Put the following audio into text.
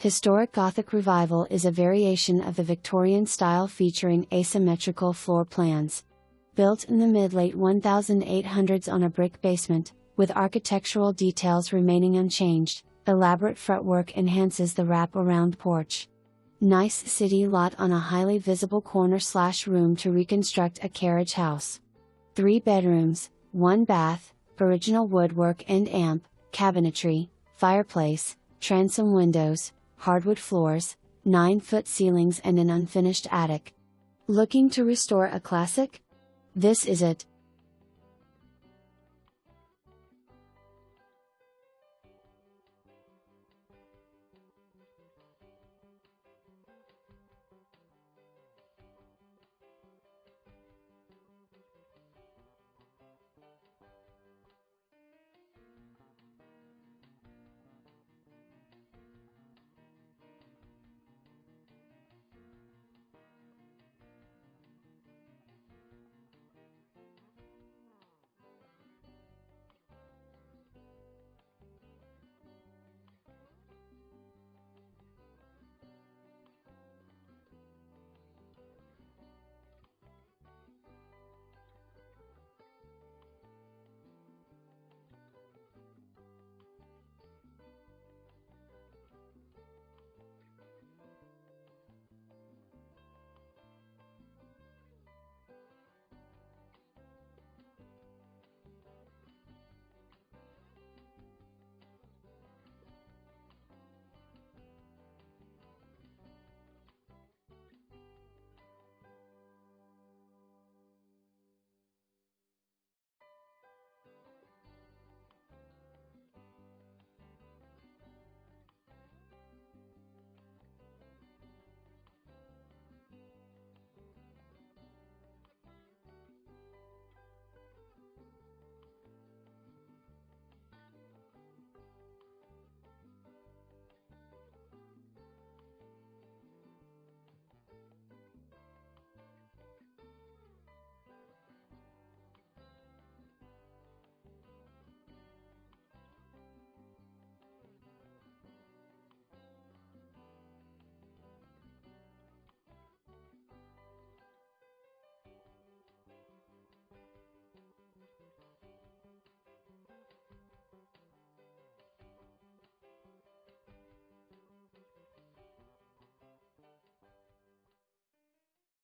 Historic Gothic Revival is a variation of the Victorian style featuring asymmetrical floor plans. Built in the mid-late 1800s on a brick basement, with architectural details remaining unchanged, elaborate fretwork enhances the wrap-around porch. Nice city lot on a highly visible corner/room to reconstruct a carriage house. 3 bedrooms, 1 bath, original woodwork and amp, cabinetry, fireplace, transom windows, hardwood floors, 9-foot ceilings and an unfinished attic. Looking to restore a classic? This is it.